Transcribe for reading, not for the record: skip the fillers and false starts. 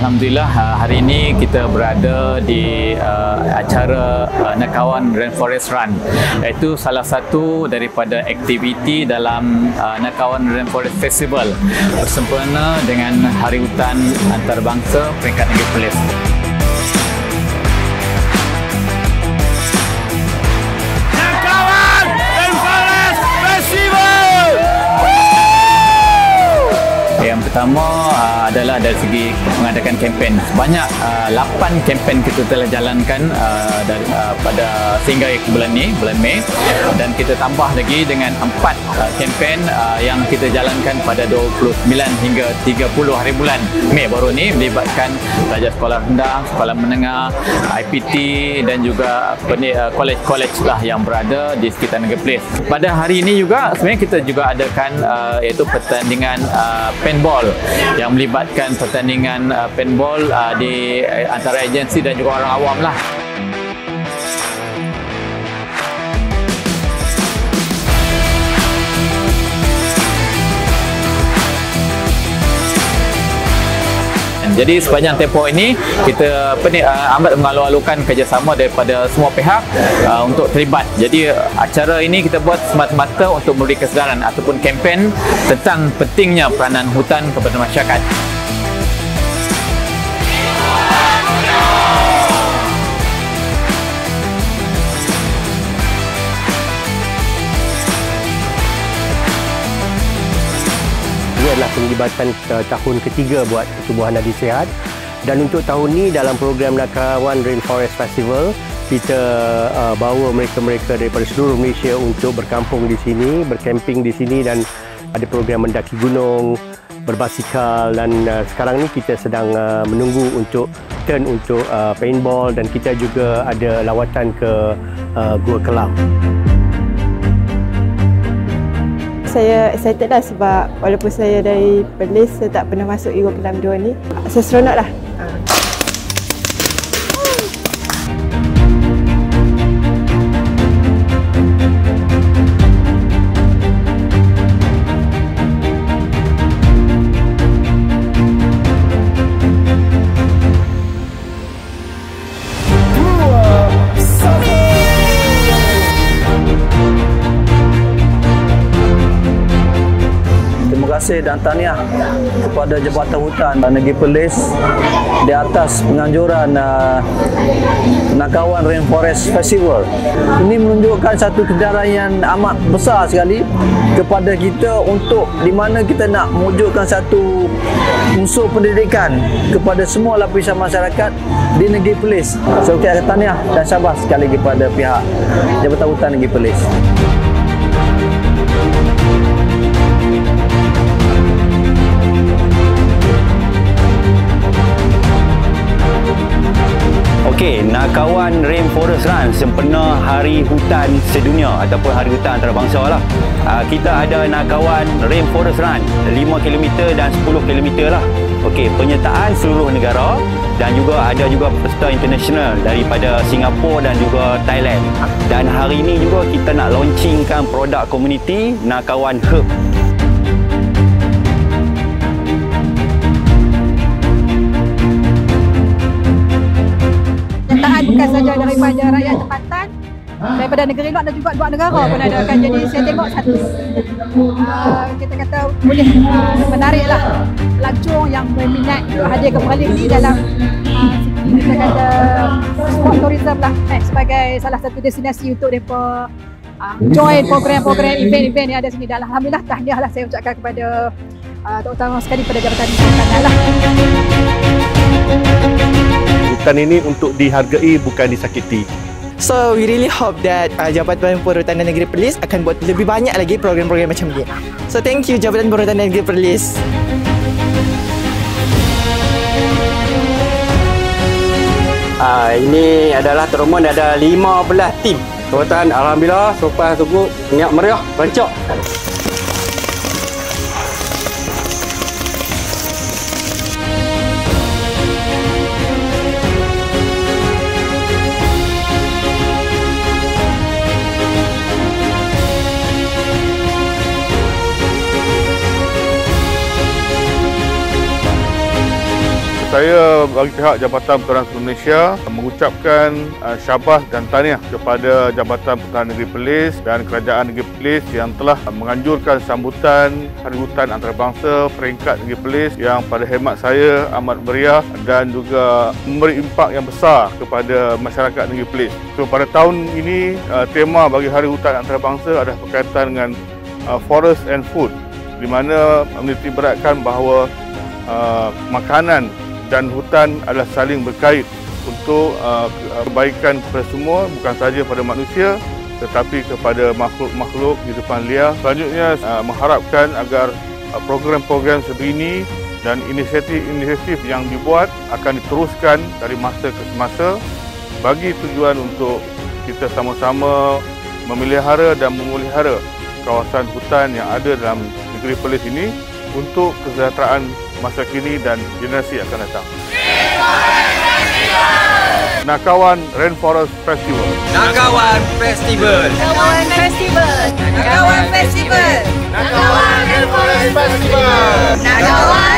Alhamdulillah hari ini kita berada di acara Nakawan Rainforest Run, iaitu salah satu daripada aktiviti dalam Nakawan Rainforest Festival bersempena dengan Hari Hutan Antarabangsa peringkat Negeri Perlis. Yang pertama adalah dari segi mengadakan kempen. Sebanyak 8 kempen kita telah jalankan pada sehingga bulan Mei, dan kita tambah lagi dengan 4 kempen yang kita jalankan pada 29 hingga 30 hari bulan Mei baru ni, melibatkan pelajar sekolah rendah, sekolah menengah, IPT dan juga kolej-kolej lah yang berada di sekitar Negeri Perlis. Pada hari ini juga sebenarnya kita juga adakan iaitu pertandingan paintball yang melibatkan pertandingan paintball di antara agensi dan juga orang awam lah. Jadi sepanjang tempoh ini kita amat mengalu-alukan kerjasama daripada semua pihak untuk terlibat. Jadi acara ini kita buat semata-mata untuk memberi kesedaran ataupun kempen tentang pentingnya peranan hutan kepada masyarakat. Ini adalah penglibatan tahun ketiga buat Pertubuhan Nadi Sihat, dan untuk tahun ini dalam program Nakawan Rainforest Festival kita bawa mereka-mereka daripada seluruh Malaysia untuk berkampung di sini, berkemping di sini, dan ada program mendaki gunung, berbasikal, dan sekarang ni kita sedang menunggu untuk turn untuk paintball, dan kita juga ada lawatan ke Gua Kelam. Saya excited lah sebab walaupun saya dari Perlis, saya tak pernah masuk Gua Kelam 2 ni. Saya seronok lah. Terima kasih dan tahniah kepada Jabatan Hutan Negeri Perlis di atas penganjuran Nakawan Rainforest Festival. Ini menunjukkan satu kedaran yang amat besar sekali kepada kita untuk di mana kita nak mewujudkan satu unsur pendidikan kepada semua lapisan masyarakat di Negeri Perlis. So, kita tahniah dan syabas sekali kepada pihak Jabatan Hutan Negeri Perlis. Okey, Nakawan Rainforest Run sempena Hari Hutan Sedunia ataupun Hari Hutan Antarabangsa lah. Kita ada Nakawan Rainforest Run 5km dan 10km lah. Okey, penyertaan seluruh negara dan juga ada juga peserta international daripada Singapura dan juga Thailand. Dan hari ini juga kita nak launchingkan produk komuniti Nakawan Herb. Bukan saja daripada rakyat tempatan, daripada negeri luar dan juga luar negara pun ada kan. Jadi saya tengok satu kita kata boleh menariklah pelancong yang berminat untuk hadir ke Perlis ni dalam kita kata sport tourism lah sebagai salah satu destinasi untuk mereka join program-program event-event yang ada sini. Dan alhamdulillah tahniah lah saya ucapkan kepada terutama sekali pada Jabatan Hutan lah. Hutan ini untuk dihargai, bukan disakiti. So we really hope that Jabatan Perhutanan Negeri Perlis akan buat lebih banyak lagi program-program macam ni. So thank you Jabatan Perhutanan Negeri Perlis. Ini adalah tournament, ada 15 tim. Perhutanan alhamdulillah sopan sungguh niat meriah, rancak. Saya bagi pihak Jabatan Pertukaran Malaysia mengucapkan syabas dan tahniah kepada Jabatan Pertahanan Negeri Perlis dan Kerajaan Negeri Perlis yang telah menganjurkan sambutan Hari Hutan Antarabangsa peringkat Negeri Perlis yang pada khidmat saya amat meriah dan juga memberi impak yang besar kepada masyarakat Negeri Perlis. So pada tahun ini tema bagi Hari Hutan Antarabangsa adalah berkaitan dengan forest and food, di mana menitik beratkan bahawa makanan dan hutan adalah saling berkait untuk kebaikan kepada semua, bukan sahaja pada manusia tetapi kepada makhluk-makhluk hidupan liar. Selanjutnya mengharapkan agar program-program sebegini dan inisiatif yang dibuat akan diteruskan dari masa ke semasa bagi tujuan untuk kita sama-sama memelihara dan memelihara kawasan hutan yang ada dalam negeri Perlis ini untuk kesejahteraan masa kini dan generasi yang akan datang. Nakawan Rainforest Festival. Nakawan Festival. Nakawan Festival. Nakawan Festival. Nakawan Rainforest Festival. Nakawan